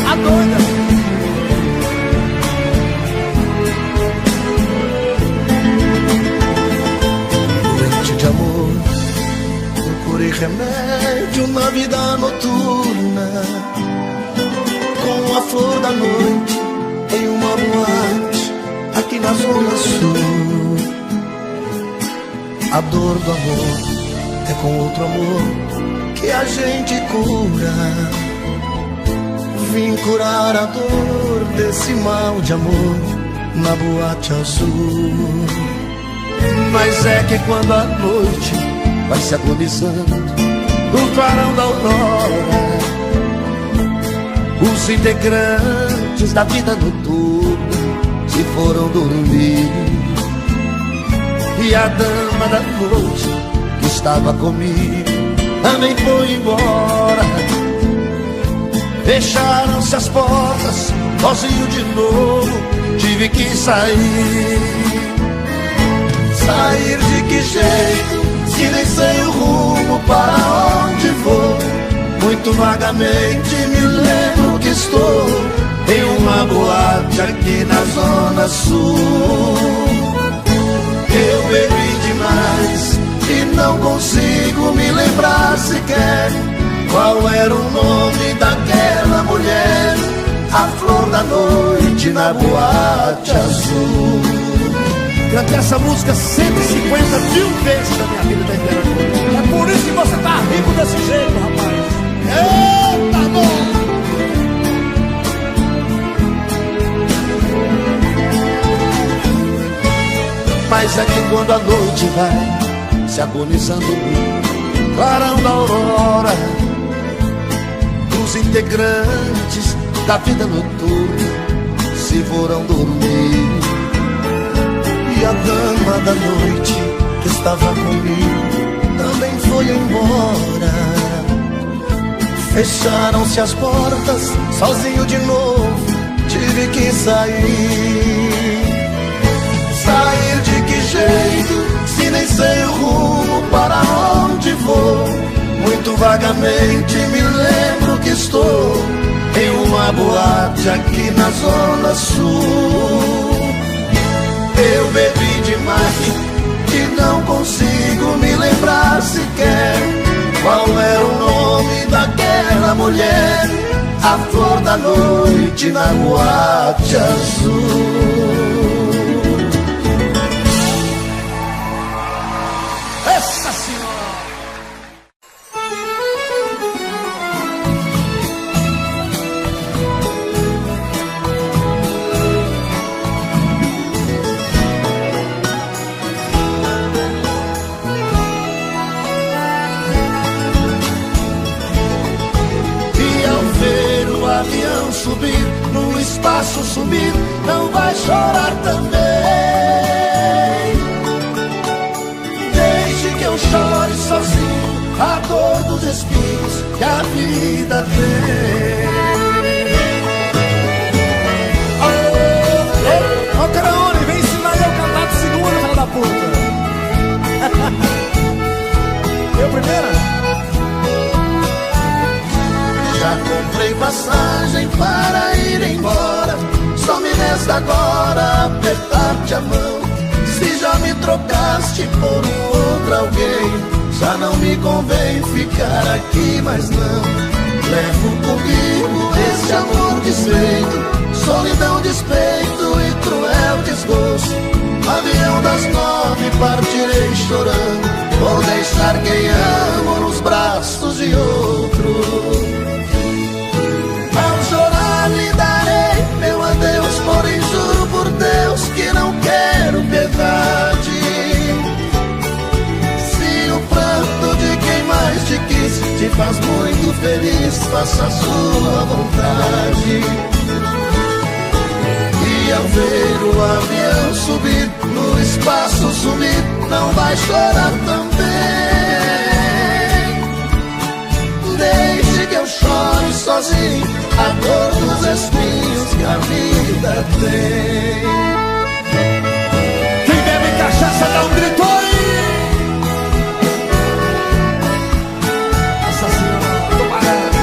A doida. Doente de amor, procurei remédio na vida noturna, com a flor da noite em uma boate aqui na Zona Sul. A dor do amor é com outro amor que a gente cura. Vim curar a dor desse mal de amor na boate azul. Mas é que quando a noite vai se agonizando no clarão da aurora, os integrantes da vida noturna se foram dormir. E a dama da noite que estava comigo também foi embora. Fecharam-se as portas, sozinho de novo tive que sair. Sair de que jeito, se nem sei o rumo para onde vou. Muito vagamente me lembro que estou em uma boate aqui na Zona Sul. Eu bebi demais e não consigo me lembrar sequer qual era o nome daquela mulher, a flor da noite na boate azul. Cantei essa música 150 mil vezes na minha vida, tá entendendo? É por isso que você tá rico desse jeito, rapaz. Eita, bom! Mas é que quando a noite vai se agonizando no clarão da aurora, os integrantes da vida noturna se foram dormir. E a dama da noite que estava comigo também foi embora. Fecharam-se as portas, sozinho de novo tive que sair. Sair de que jeito, se nem sei o rumo para onde vou. Muito vagamente me lembro que estou em uma boate aqui na Zona Sul. Eu bebi demais e não consigo me lembrar sequer qual era o nome daquela mulher, a flor da noite na boate azul. Essa senhora! Avião subir, no espaço sumir, não vai chorar também. Deixe que eu chore sozinho a dor dos espinhos que a vida tem. Ô, Craone, vem ensinar eu a cantar de segunda, filha da puta. Eu primeiro? Já comprei passagem para ir embora, só me resta agora apertar-te a mão. Se já me trocaste por um outro alguém, já não me convém ficar aqui, mas não. Levo comigo esse amor desfeito, solidão, despeito e cruel desgosto. Avião das 9 partirei chorando, vou deixar quem amo nos braços de outro. Ao chorar lhe darei meu adeus, porém juro por Deus que não quero piedade. Se o pranto de quem mais te quis te faz muito feliz, faça a sua vontade. E ao ver o avião subir, no espaço sumir, não vai chorar também. Deixe que eu chore sozinho a dor dos espinhos que a vida tem. Quem bebe cachaça dá um grito aí. Nossa Senhora, tô parando.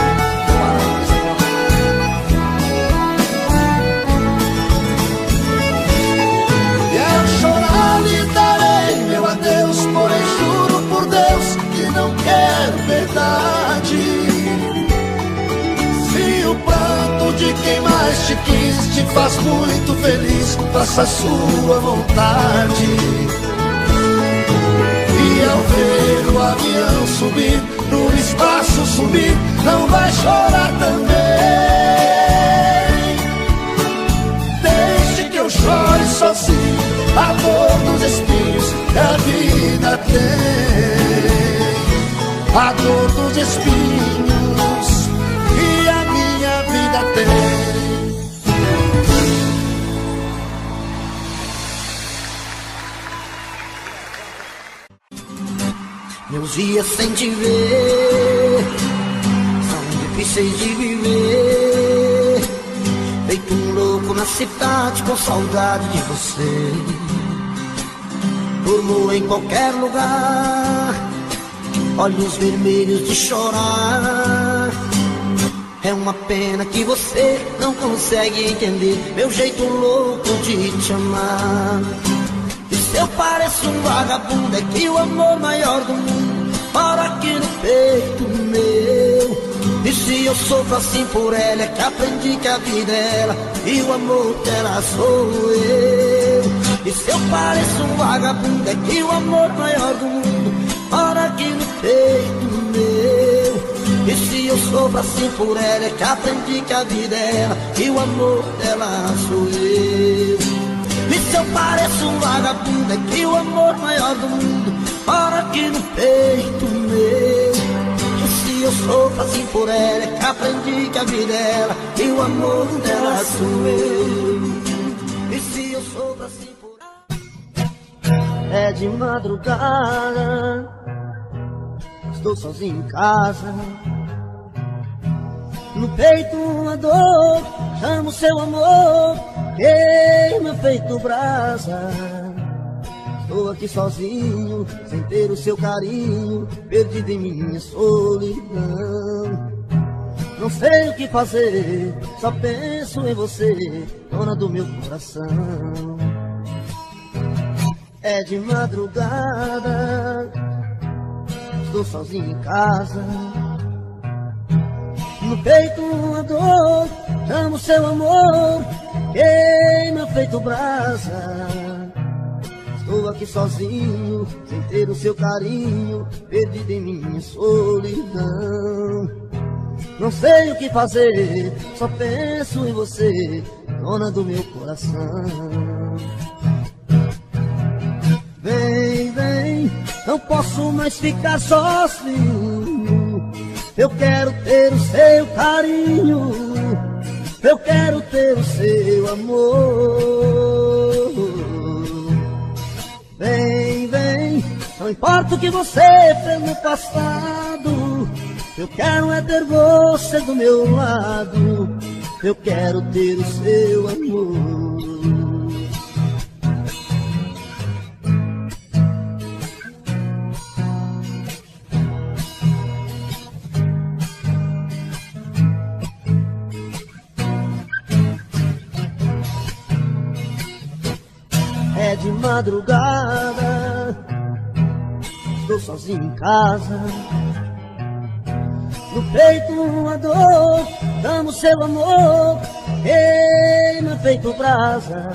te quis, te faz muito feliz, faça a sua vontade. E ao ver o avião subir, no espaço sumir, não vai chorar também. Deixe que eu chore sozinho a dor dos espinhos que a vida tem, a dor dos espinhos que a minha vida tem. Meus dias sem te ver são difíceis de viver, feito um louco na cidade com saudade de você. Durmo em qualquer lugar, olhos vermelhos de chorar. É uma pena que você não consegue entender meu jeito louco de te amar. E se eu pareço um vagabundo, é que o amor maior do mundo mora aqui no peito meu. E se eu sofro assim por ela, é que aprendi que a vida é ela e o amor dela sou eu. E se eu pareço um vagabundo, é que o amor maior do mundo mora aqui no peito meu. E se eu sofro assim por ela, é que aprendi que a vida é ela e o amor dela sou eu. E se eu pareço um vagabundo, é que o amor maior do mundo mora aqui no peito meu. E se eu sofro assim por ela, é que aprendi que a vida é ela e o amor dela sou eu. E se eu sofro assim por ela, é de madrugada, estou sozinho em casa. No peito uma dor, chamo seu amor, queima feito brasa. Estou aqui sozinho, sem ter o seu carinho, perdido em minha solidão. Não sei o que fazer, só penso em você, dona do meu coração. É de madrugada, estou sozinho em casa. No peito uma dor, chamo seu amor, queima feito brasa. Estou aqui sozinho, sem ter o seu carinho, perdido em minha solidão. Não sei o que fazer, só penso em você, dona do meu coração. Vem, vem, não posso mais ficar sozinho. Eu quero ter o seu carinho, eu quero ter o seu amor. Vem, vem, não importa o que você fez no passado, eu quero é ter você do meu lado, eu quero ter o seu amor. É de madrugada, estou sozinho em casa. No peito uma dor, amo seu amor, queima feito brasa.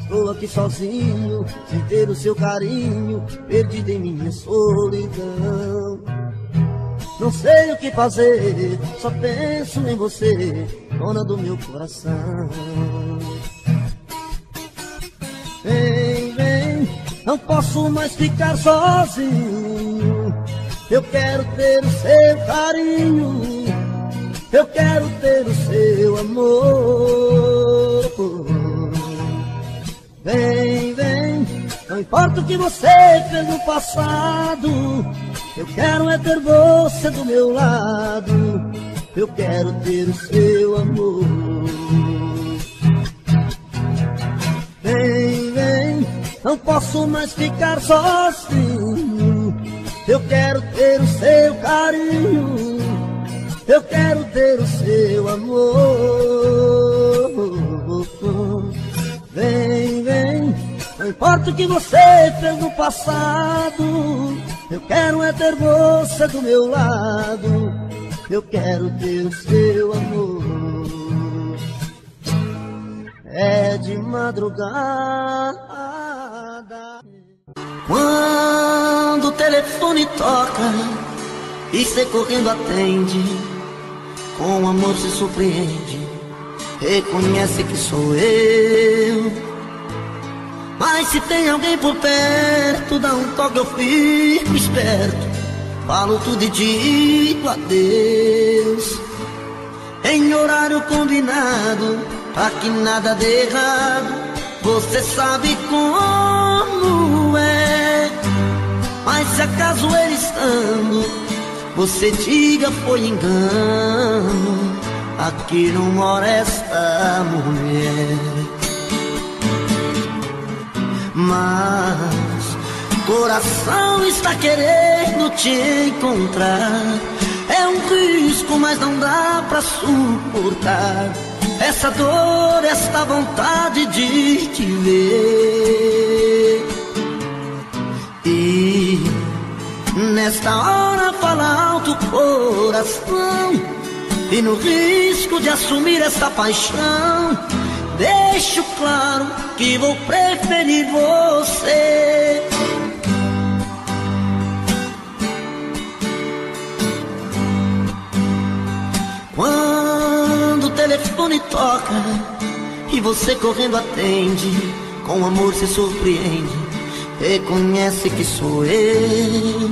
Estou aqui sozinho, sem ter o seu carinho, perdido em minha solidão. Não sei o que fazer, só penso em você, dona do meu coração. Vem, vem, não posso mais ficar sozinho. Eu quero ter o seu carinho, eu quero ter o seu amor. Vem, vem, não importa o que você fez no passado, eu quero é ter você do meu lado, eu quero ter o seu amor. Vem, vem, não posso mais ficar sozinho. Eu quero ter o seu carinho, eu quero ter o seu amor. Vem, vem, não importa o que você fez no passado, eu quero é ter você do meu lado, eu quero ter o seu amor. é de madrugada. Quando o telefone toca e cê correndo atende, com amor se surpreende, reconhece que sou eu. Mas se tem alguém por perto, dá um toque, eu fico esperto, falo tudo e digo adeus, em horário combinado, pra que nada dê errado. Você sabe como é. Mas se acaso ele estando, você diga foi engano, aqui não mora esta mulher. Mas coração está querendo te encontrar, é um risco, mas não dá pra suportar essa dor, esta vontade de te ver. E nesta hora fala alto o coração, e no risco de assumir esta paixão, deixo claro que vou preferir você. Quando o telefone toca e você correndo atende, com amor se surpreende, reconhece que sou eu.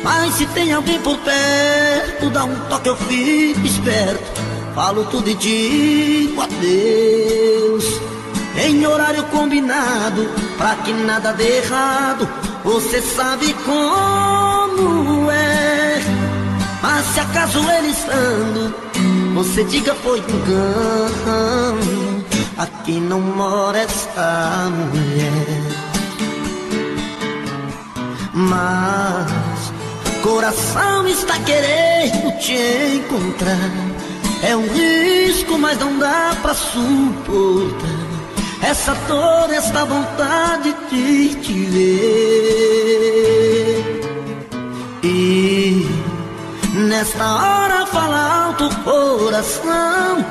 Mas se tem alguém por perto, dá um toque, eu fico esperto, falo tudo e digo adeus, em horário combinado, pra que nada dê errado. Você sabe como é. Mas se acaso ele estando, você diga foi engano, aqui não mora esta mulher. Mas coração está querendo te encontrar, é um risco, mas não dá pra suportar essa dor, esta vontade de te ver. E nesta hora fala alto o coração,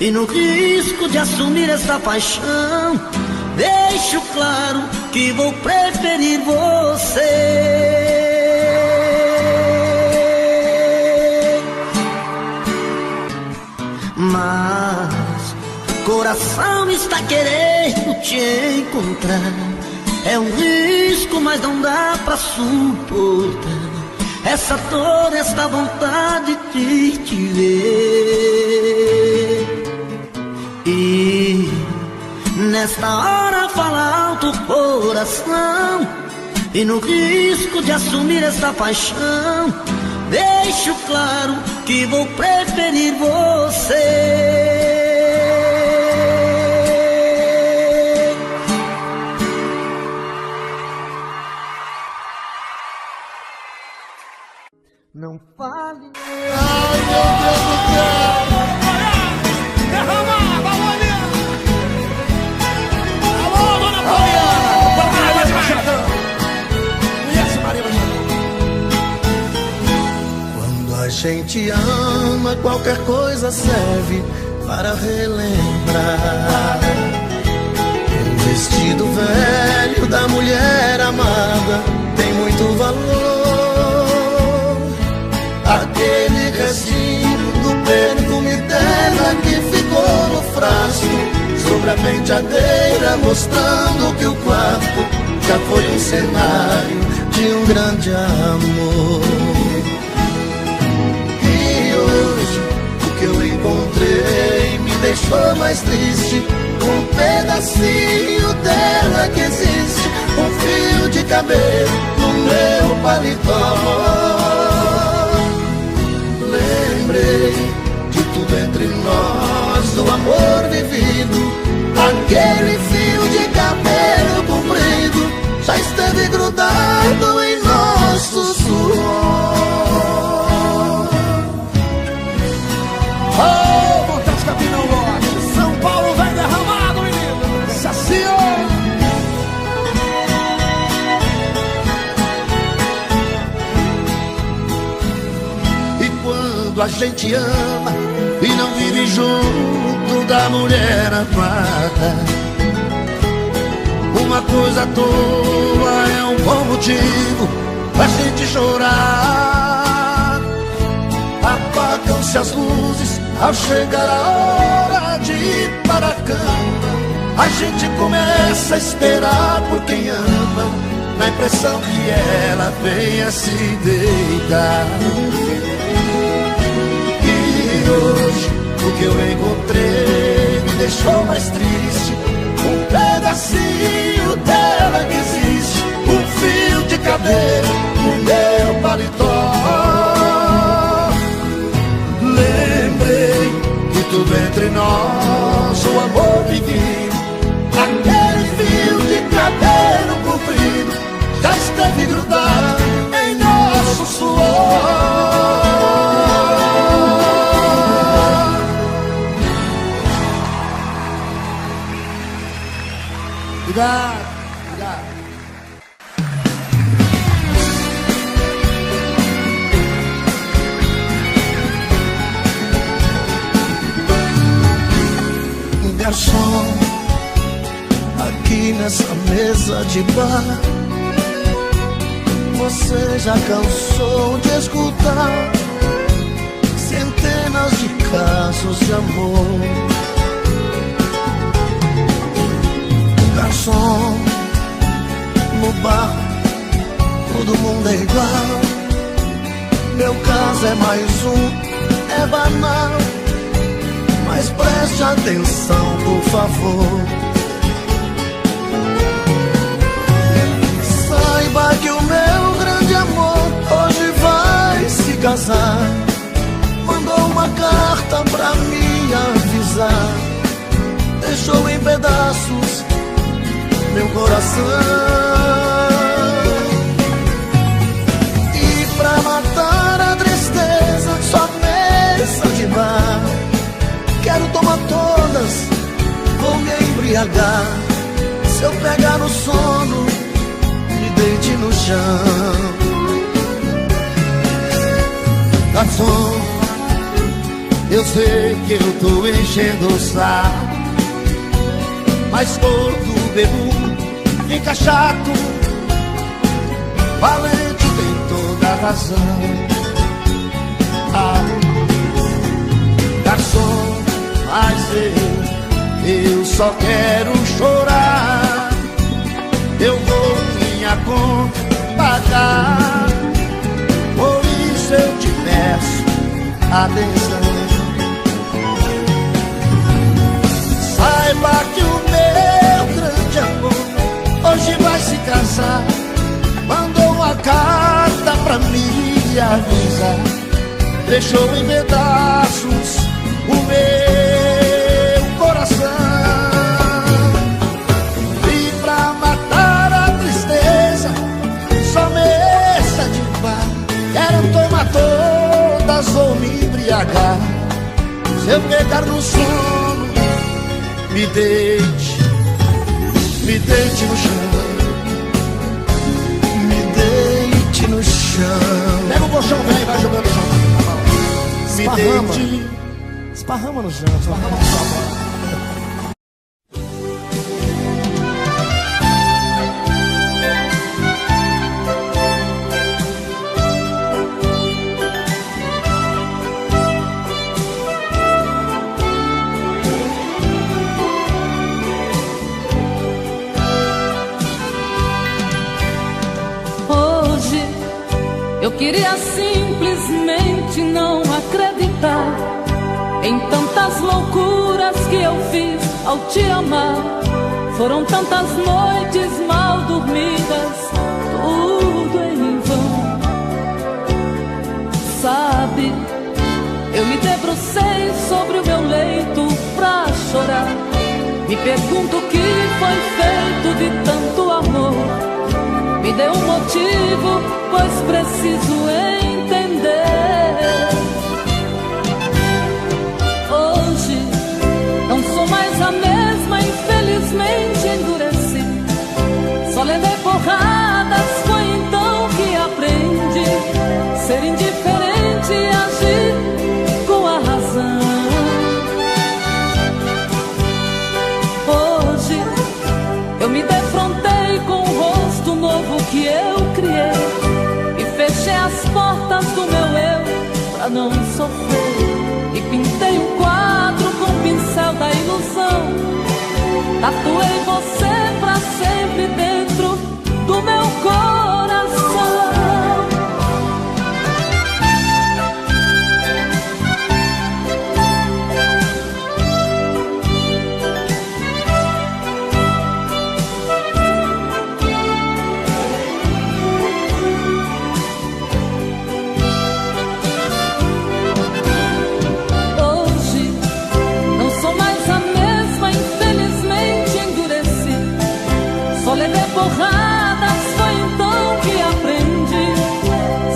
e no risco de assumir esta paixão, deixo claro que vou preferir você. Mas coração está querendo te encontrar, é um risco, mas não dá pra suportar essa dor, esta vontade de te ver. E nesta hora fala alto o coração, e no risco de assumir esta paixão, deixo claro que vou preferir você. Não fale. Ai, meu Deus do céu! Derramar, Valônia! Alô, dona Poliana! Maria Machadão! Conhece Maria Machadão? Quando a gente ama, qualquer coisa serve para relembrar. Um vestido velho da mulher amada tem muito valor. Aquele restinho do perfume dela que ficou no frasco sobre a penteadeira, mostrando que o quarto já foi um cenário de um grande amor. E hoje o que eu encontrei me deixou mais triste. Um pedacinho dela que existe, um fio de cabelo no meu paletó. Lembrei de tudo entre nós, do amor vivido. Aquele fio de cabelo comprido já esteve grudado em nosso suor. Oh, Montes Capinão Lote, São Paulo vai derramado, menino! Saciou! A gente ama e não vive vive junto da mulher amada. Uma coisa à toa é um bom motivo pra gente chorar. Apagam-se as luzes ao chegar a hora de ir para a cama. A gente começa a esperar por quem ama, na impressão que ela venha se deitar. E hoje o que eu encontrei me deixou mais triste. Um pedacinho dela que existe, um fio de cabelo no meu paletó. Lembrei que tudo entre nós, o amor divino, aquele fio de cabelo comprido já esteve grudado em nosso suor. Obrigado, obrigado. Garçom, aqui nessa mesa de bar, você já cansou de escutar centenas de casos de amor. Garçom, no bar todo mundo é igual. Meu caso é mais um, é banal, mas preste atenção, por favor. Saiba que o meu grande amor hoje vai se casar. Mandou uma carta pra me avisar, deixou em pedaços meu coração. E pra matar a tristeza, só mesa de bar, quero tomar todas, vou me embriagar. Se eu pegar no sono, me deite no chão. Garçom, eu sei que eu tô enchendo o saco, mas todo bebo fica chato. Valente tem toda a razão. Ah, garçom, mas eu só quero chorar. Eu vou minha conta pagar, por isso eu te peço atenção. Saiba que o meu grande amor hoje vai se casar. Mandou uma carta pra me avisar, deixou em pedaços o meu coração. E pra matar a tristeza, só mesa de bar, quero tomar todas ou me embriagar. Se eu pegar no sono, me deite no chão. Me deite no chão. Pega o colchão, velho, e vai jogando no chão. Me deite. Esparrama no chão, esparrama no chão. Eu queria simplesmente não acreditar em tantas loucuras que eu fiz ao te amar. Foram tantas noites mal dormidas, tudo em vão. Sabe, eu me debrucei sobre o meu leito pra chorar. Me pergunto o que foi feito de tanto amor. Me dê um motivo, pois preciso entender. Hoje não sou mais a mesma, infelizmente endureci. Só levei porradas, foi então que aprendi ser indiferente e agir com a razão. não sofrer. E pintei um quadro com o pincel da ilusão. Tatuei você pra sempre dentro do meu coração. Porradas, foi então que aprendi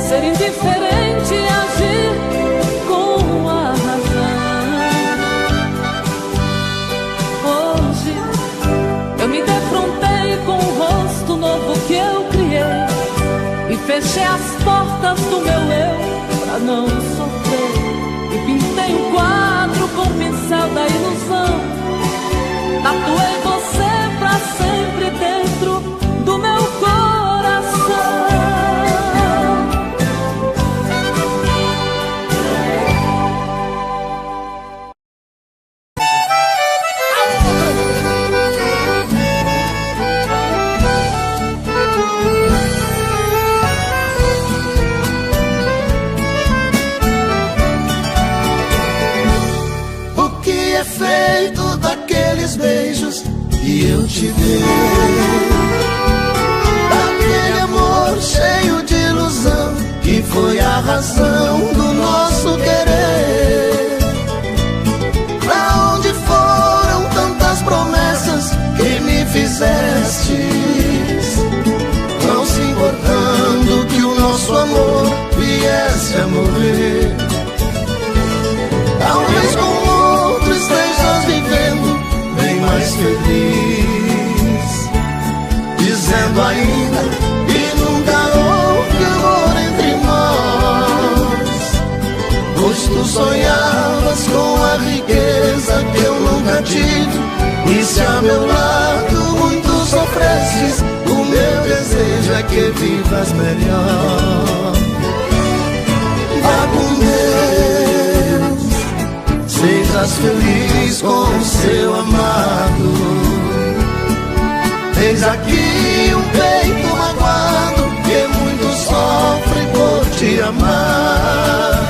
ser indiferente e agir com a razão. Hoje eu me defrontei com o rosto novo que eu criei e fechei as portas do meu eu pra não sofrer. E pintei um quadro com o pincel da ilusão. Tatuei você pra sempre dentro do meu coração. O que é feito daqueles beijos que eu te dei? Cheio de ilusão, que foi a razão do nosso querer. Pra onde foram tantas promessas que me fizestes, não se importando que o nosso amor viesse a morrer? Talvez com outro estejas vivendo bem mais feliz, dizendo ainda tu sonhavas com a riqueza que eu nunca tive. E se a meu lado muito sofrestes, o meu desejo é que vivas melhor. Vá com Deus, sejas feliz com o seu amado. Eis aqui um peito magoado que muito sofre por te amar.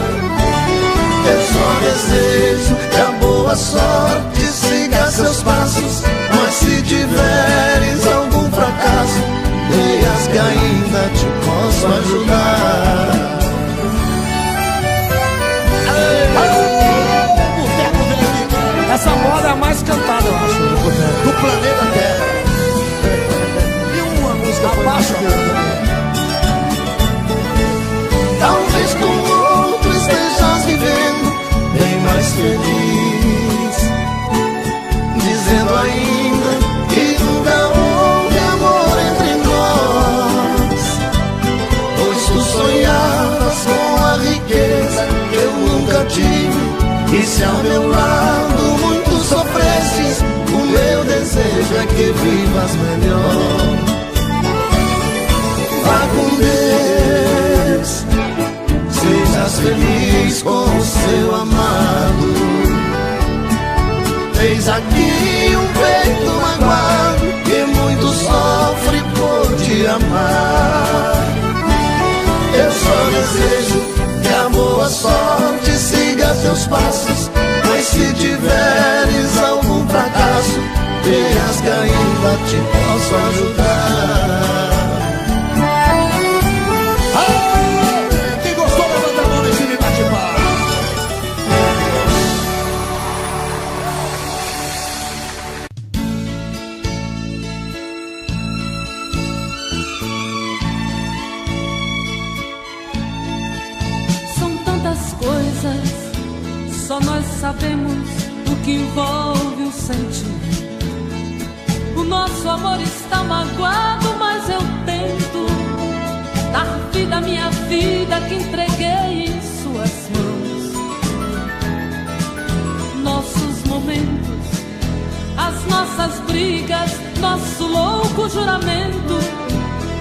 Eu só desejo que a boa sorte siga seus passos, mas se tiveres algum fracasso, creias que ainda te posso ajudar. Essa moda é a mais cantada, eu acho, do planeta Terra. E uma música abaixo talvez com outro estejas vivendo bem mais feliz, dizendo ainda que nunca houve amor entre nós, pois tu sonhavas com a riqueza que eu nunca tive. E se ao meu lado muito sofrestes, o meu desejo é que vivas melhor. Vá com Deus, sejas feliz com o seu amado. Eis aqui um peito magoado que muito sofre por te amar. Eu só desejo que a boa sorte siga teus passos, mas se tiveres algum fracasso, creias que ainda te posso ajudar. Quem gostou, levanta a mão nesse me bate-papo. São tantas coisas, só nós sabemos o que envolve o sentimento. O nosso amor está magoado, mas eu tento dar vida à minha vida que entreguei em suas mãos. Nossos momentos, as nossas brigas, nosso louco juramento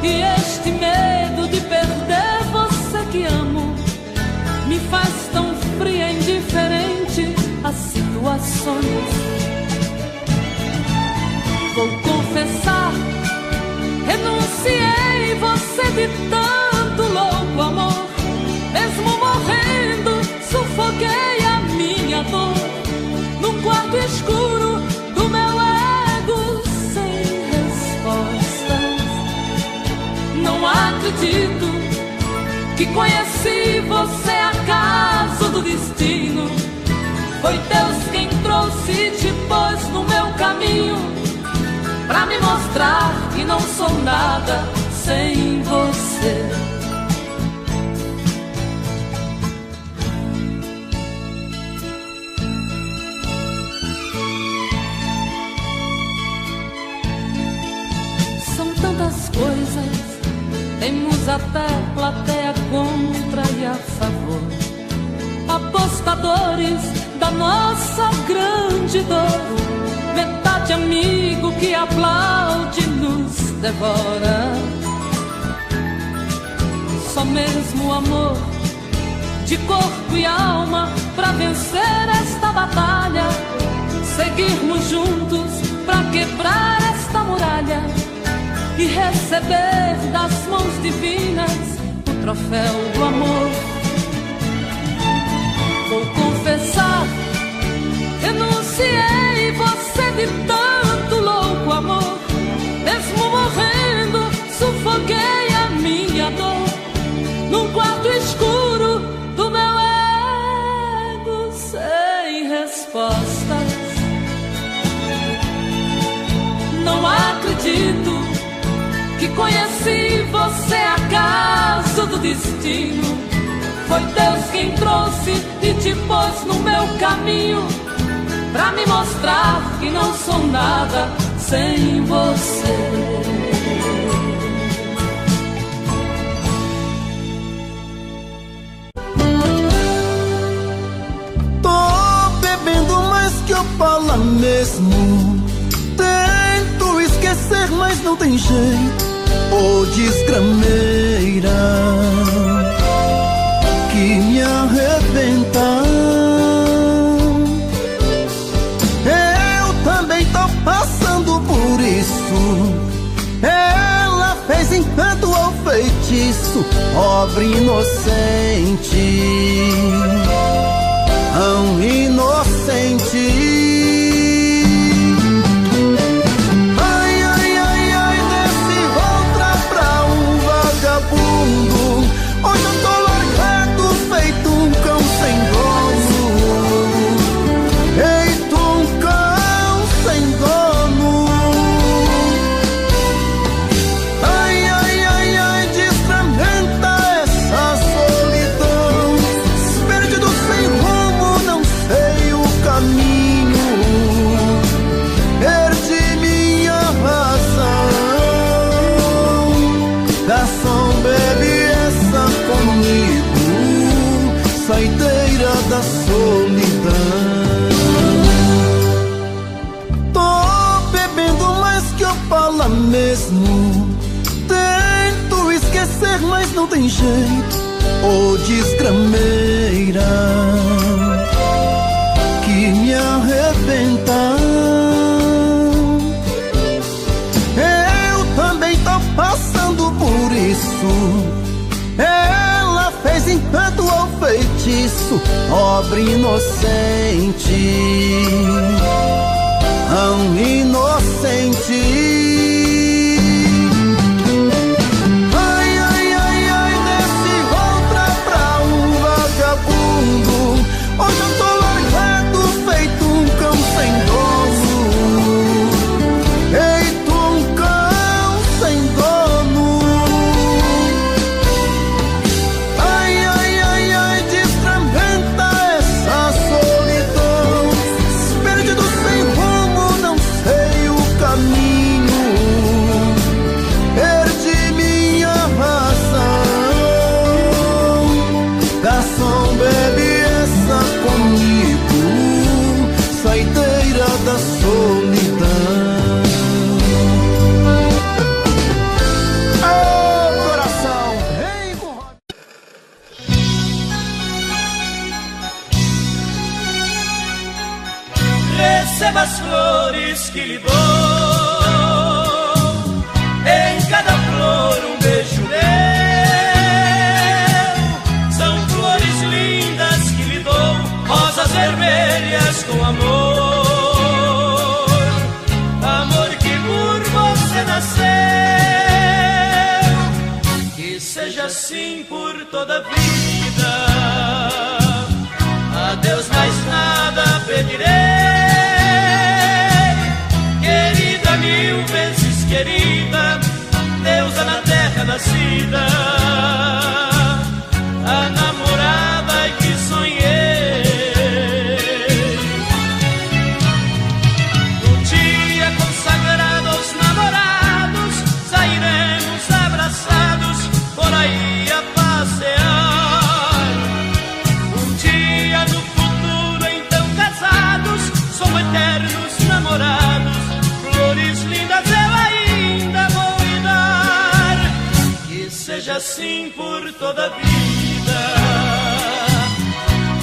e este medo de perder você que amo me faz tão acredito que conheci você acaso do destino. Foi Deus quem trouxe e te pôs no meu caminho, pra me mostrar que não sou nada sem você. São tantas coisas, temos até plateia contra e a favor, apostadores da nossa grande dor, metade amigo que aplaude nos devora. Só mesmo amor de corpo e alma pra vencer esta batalha, seguirmos juntos pra quebrar esta muralha e receber das mãos divinas o troféu do amor. Vou confessar, renunciei você de tanto louco amor. Mesmo morrendo, sufoquei a minha dor num quarto escuro do meu ego sem respostas. Não acredito que conheci você acaso do destino. Foi Deus quem trouxe e te pôs no meu caminho, pra me mostrar que não sou nada sem você. Tô bebendo mais que Opala mesmo. Tento esquecer, mas não tem jeito. Ô desgrameira que me arrebenta. Eu também tô passando por isso. Ela fez encanto ou feitiço, pobre inocente, tão inocente. Hoje eu tô largado, feito um cão sem dono. Feito um cão sem dono. Ai, ai, ai, ai, desfragmenta essa solidão. Perdido sem rumo, não sei o caminho. Perdi minha razão. Garçom, bebe comigo, saideira da solidão. Tô bebendo mais que Opala mesmo. Tento esquecer, mas não tem jeito. Ô desgrameira que me arrebenta. Eu também tô passando por isso. Ela fez encanto ou feitiço, pobre inocente, tão inocente. Ai, ai, ai, ai, desce outra pra um vagabundo. Hoje eu tô largado, feito um cão sem dono. Feito um cão sem dono. Saideira da solidão. Oh, coração, vem com receba as flores que lhe dou. Em cada flor um beijo meu. São flores lindas que lhe dou, rosas vermelhas com amor. Amor que por você nasceu, que que seja assim por toda a vida. A Deus mais nada pedirei, querida, mil vezes querida, deusa na terra nascida, a namorada que sonhei. Um dia consagrado aos namorados, sairemos abraçados por aí a passear. Um dia no futuro, então casados, somos eternos namorados, flores lindas eu ainda vou lhe dar. Que seja assim por toda a vida.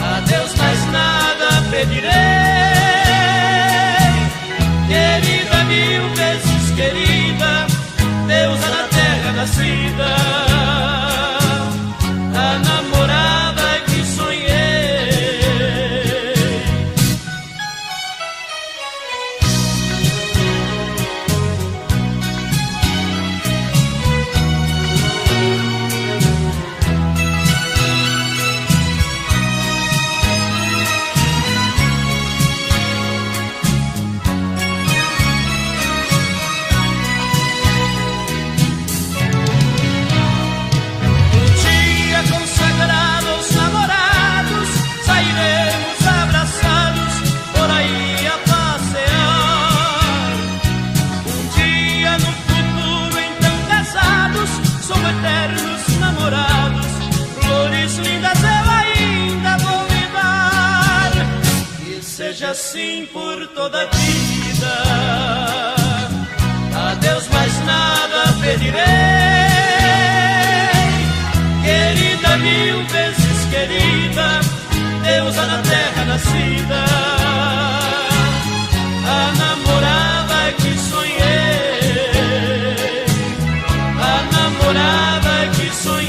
A Deus mais nada pedirei, querida, mil vezes querida, deusa na terra nascida, a namorada que sonhei. Assim por toda a vida. A Deus mais nada pedirei, querida, mil vezes querida, deusa na terra nascida, a namorada que sonhei, a namorada que sonhei.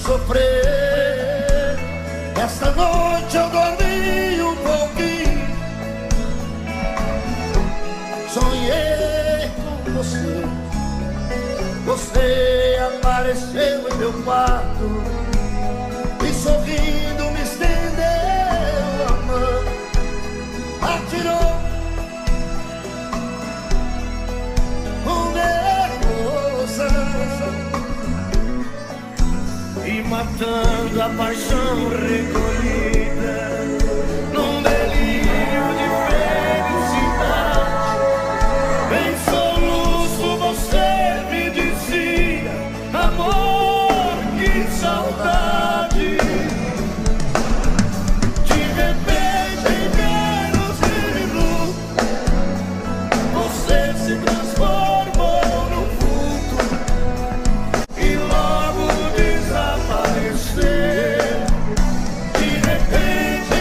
Sofrer. Esta noite eu dormi um pouquinho, sonhei com você. Você apareceu em meu quarto e sorrindo me estendeu a mão, atirou e matando a paixão recolhida num delírio de felicidade. Em soluço você me dizia: amor, que saudade. De repente, em menos de minuto, você se transformou num vulto e logo desapareceu. De repente,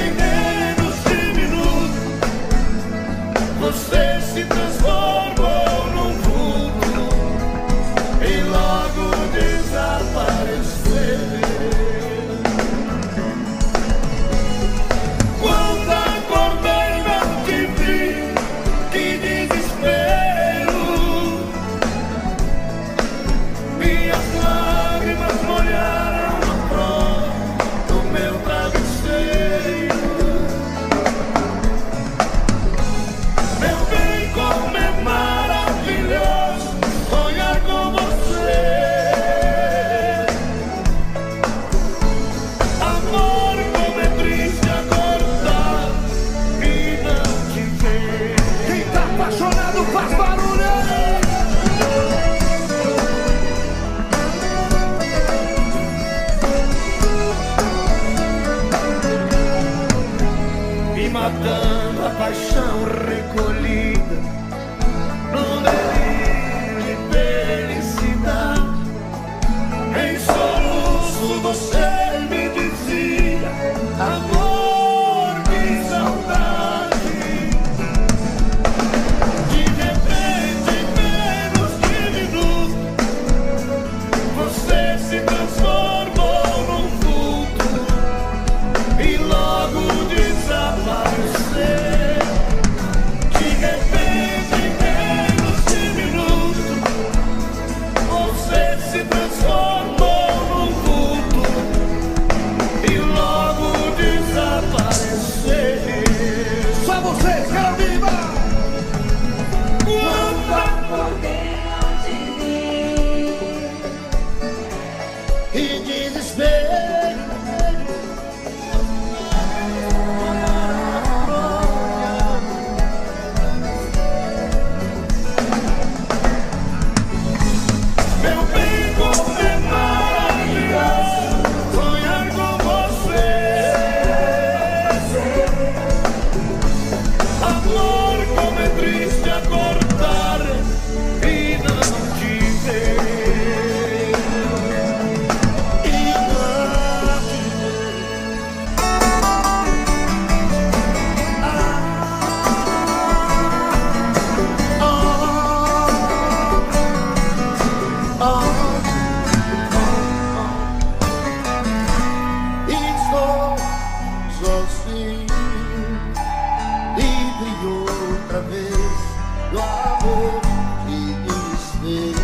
a paixão recolhida num delírio de felicidade. Em soluço você me dizia: amor, que saudade. De repente, em menos de minuto, você se transformou num vulto e logo desapareceu. De repente, em menos de minuto, você se transformou num vulto e logo desapareceu. Só vocês, cara viva! Quanta e desespero. Meu bem, como é maravilhoso sonhar com você. Amor, como é triste acordar e não te ver. E não te ver. Estou sozinho, livre outra vez do amor que desfez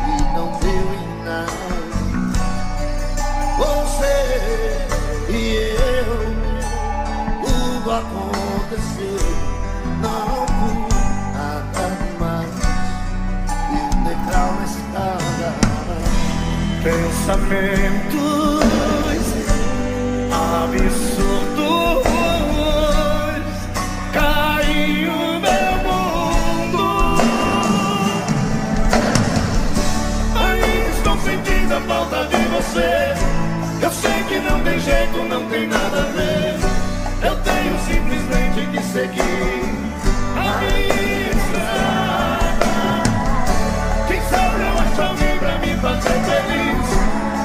e não deu em nada. Você e eu, tudo aconteceu, não por nada mais. E o degrau na escada, pensamentos absurdos caiu meu mundo. Ainda estou sentindo a falta de você. Eu sei que não tem jeito, não tem nada a ver. Eu tenho simplesmente que seguir a minha estrada. Quem sabe eu acho alguém pra me fazer feliz,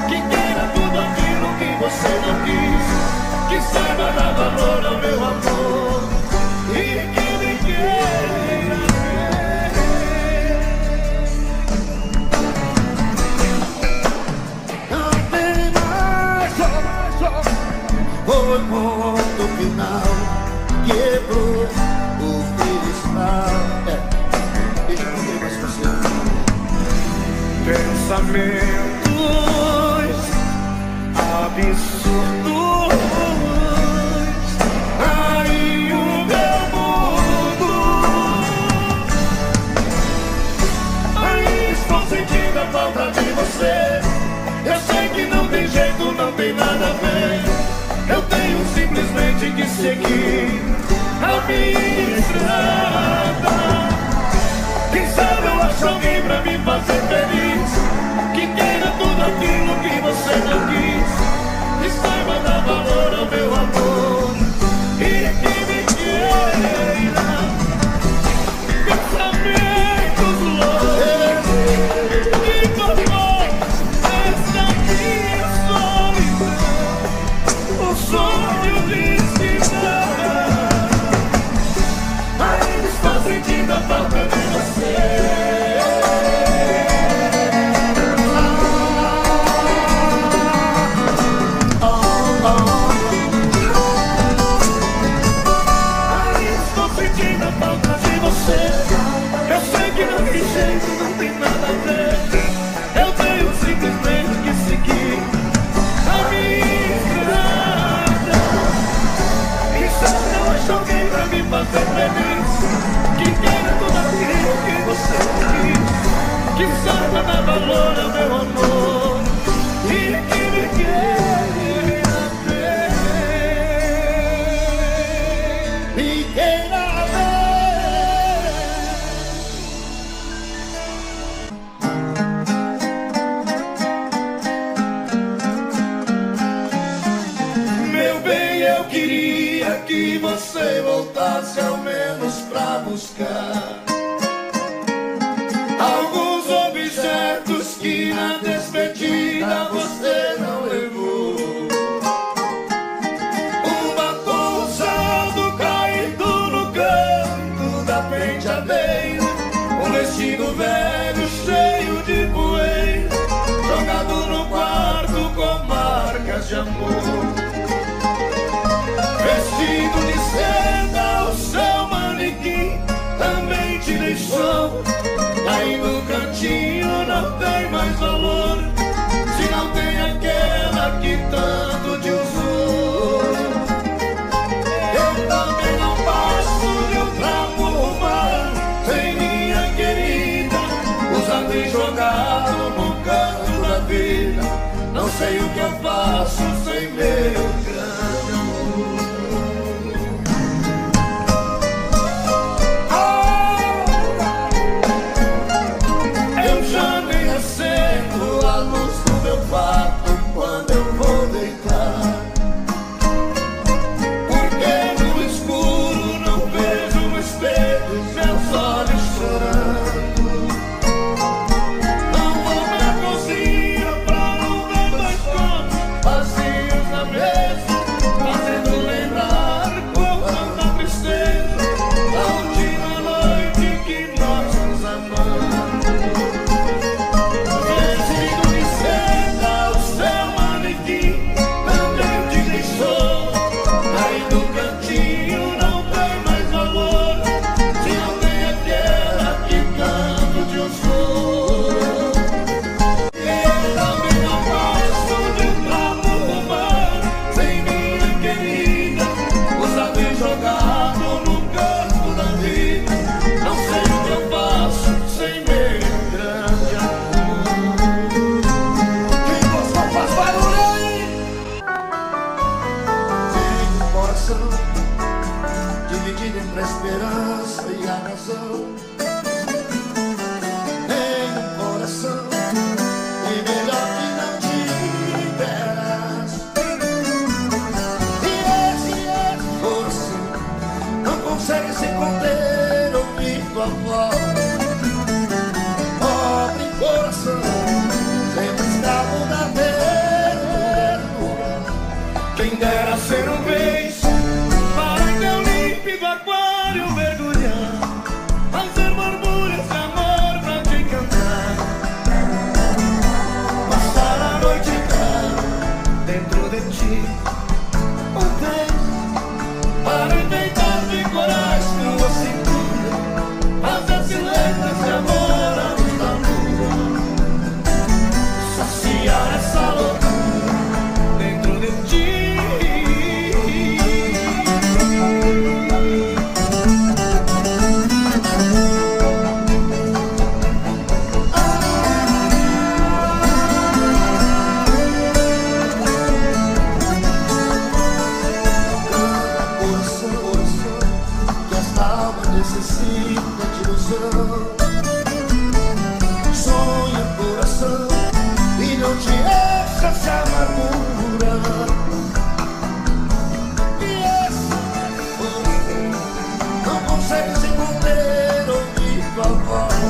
que queira tudo aquilo que você não quis, que saiba dar valor ao meu amor e que me queira ver. Não tem mais só foi ponto final, quebrou o cristal. Deixa eu ver mais você. Pensamentos absurdos aí o meu mundo. Aí estou sentindo a falta de você. Eu sei que não tem jeito, não tem nada a ver. Eu tenho simplesmente que seguir a minha estrada. Quem sabe eu acho alguém pra me fazer feliz, que queira tudo aquilo que você não quis, que saiba dar valor ao meu amor e que me queira. Pensamentos loucos que tornou essa minha solidão, o sonho de se dar. falasse ao menos pra buscar alguns objetos que na despedida você não levou. Um batom usado caído no canto da penteadeira, um vestido velho cheio de poeira, jogado no quarto com marcas de amor. Vestido de seda, o seu manequim também te deixou. Aí no cantinho não tem mais valor, se não tem aquela que tanto te usou. Eu também não passo de um trapo humano sem minha querida, usado e jogado no canto da vida. Não sei o que eu faço sem meu grande amor. Eu já nem acendo a luz do meu quarto quando eu vou deitar, porque no escuro não vejo no espelho meus olhos chorando. Não vou pra cozinha pra não ver dois copos vazios na mesa, fazendo lembrar com tanta tristeza a última noite que nós nos amamos. Vestido de seda, o seu manequim também te deixou. Aí no cantinho não tem mais valor, se não tem aquela que tanto te usou. Eu também não gosto de um trapo humano sem minha querida, usado e jogado no canto da vida. Não sei o que eu faço sem meu grande amor. Quem gostou faz barulho aí. Tem um coração dividido entre a esperança e a razão. Tem um coração e melhor que não tiveras. E esse coração não consegue se conter, ouvir tua voz. Pobre coração, sempre escravo da ternura. Quem dera ser um beijo para em teu límpido aquário mergulhar, fazer borbulhas de amor pra te cantar, passar a noite inteira dentro de ti. Um beijo para enfeitar de coragem tua cintura, fazer silêncios de amor à luz da lua, saciar essa loucura dentro de ti. Coração, que esta alma necessita de ilusão. Sonha coração e não te encha essa amargura. E esse coração não consegue se conter, ouvir tua voz.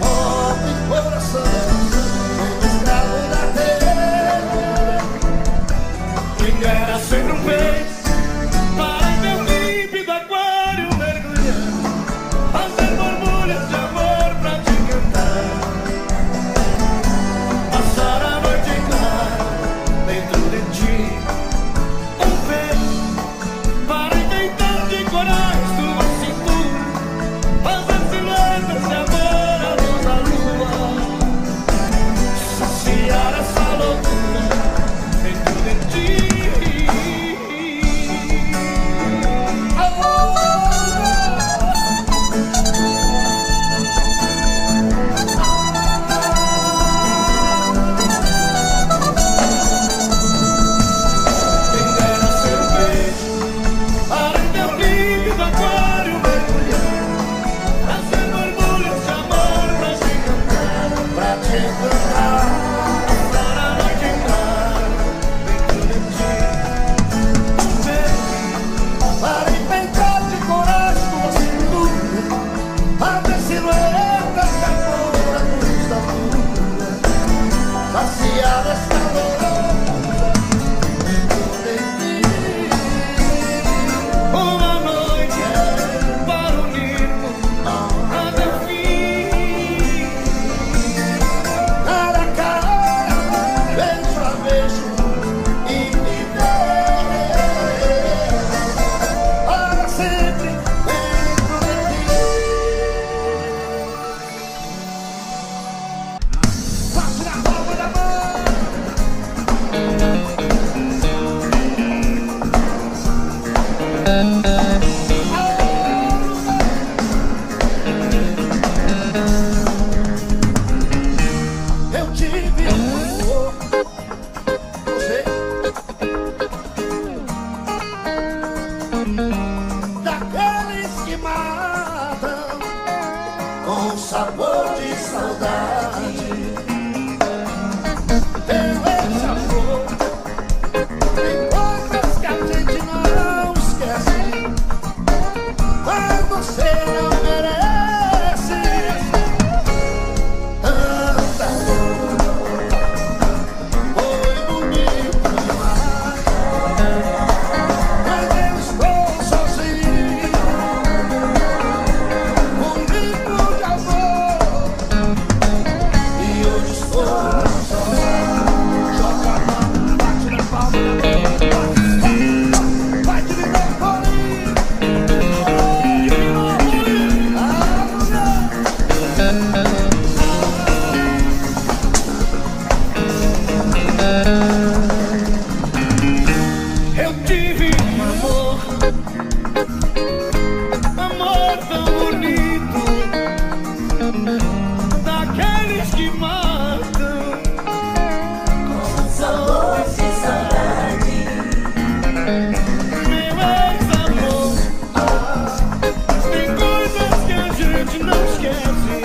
Pobre coração, sempre escravo da terra. Quem dera ser um beijo para teu límpido aquário mergulhar, fazer daqueles que matam com sabor de saudade. Teu esse amor tem coisas que a gente não esquece, mas você não merece tanta dor. Foi bonito demais, mas eu estou sozinho, bonito de amor, e hoje estou só. Joga a mão, bate na palma, vai te virar bolinho, eu tive um amor tão bonito, daqueles que matam com sabor de saudade. Meu ex-amor, tem coisas que a gente não esquece,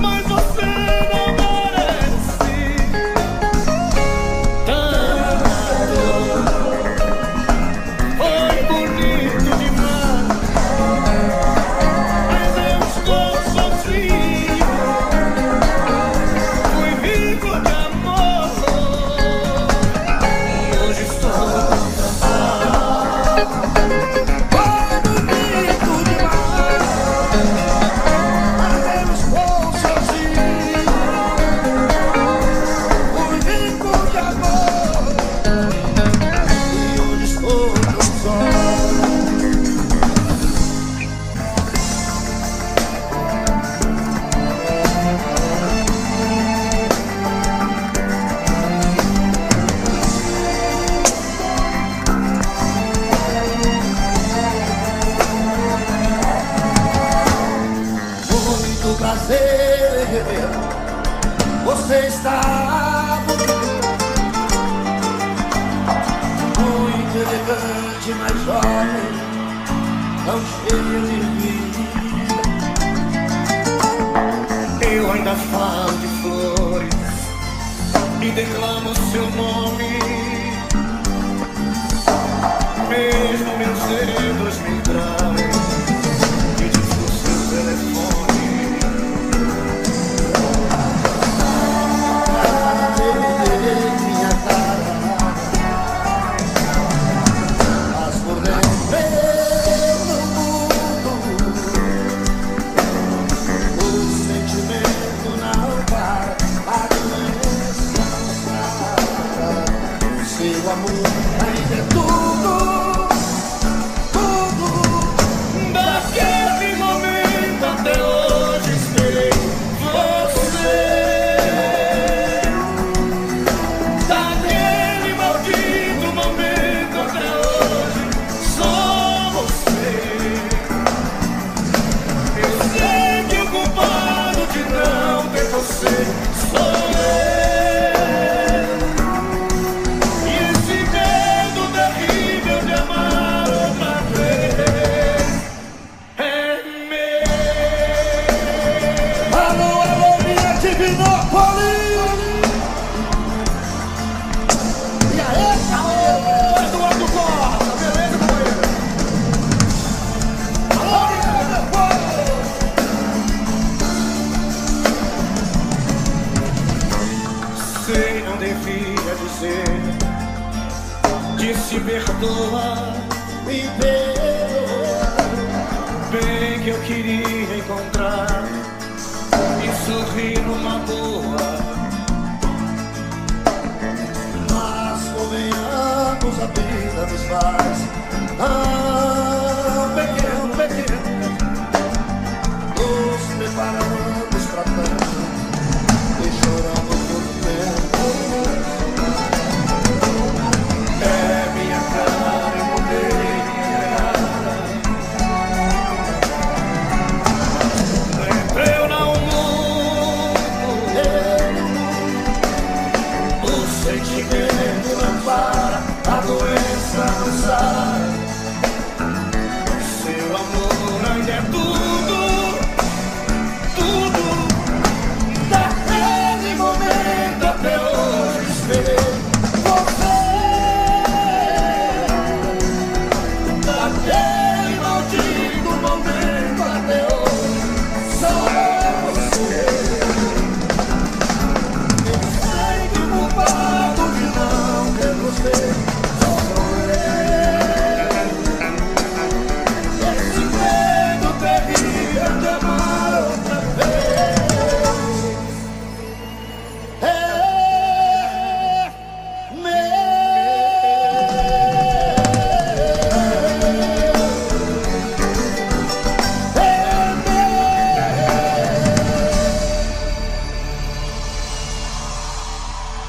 mas você não merece tanta dor. Foi bonito demais, mas eu estou sozinho, fui rico de amor, e hoje estou cansado. Foi bonito demais, mas eu estou sozinho, fui rico de amor, e hoje estou cansado. Muito prazer, você está muito elegante, mais jovem, tão cheia de vida. Eu ainda falo de flores e declamo seu nome, mesmo meus dedos me traem e digo seu telefone. Minha cara, mas por dentro no mundo o sentimento não para, a doença não para. Seu amor ainda é tudo, tudo. Daquele momento até hoje esperei você. Daquele maldito momento até hoje só você. Eu sei que o culpado de não ter você sou eu. E esse medo terrível de amar outra vez é meu. Alô, alô, minha Divinópolis! E aí, caô, Eduardo Costa, beleza, companheiro? Alô, Divinópolis! Sei, não devia dizer, disse perdoa, me perdoa. Bem que eu queria encontrar e sorrir numa boa, mas convenhamos, a vida nos faz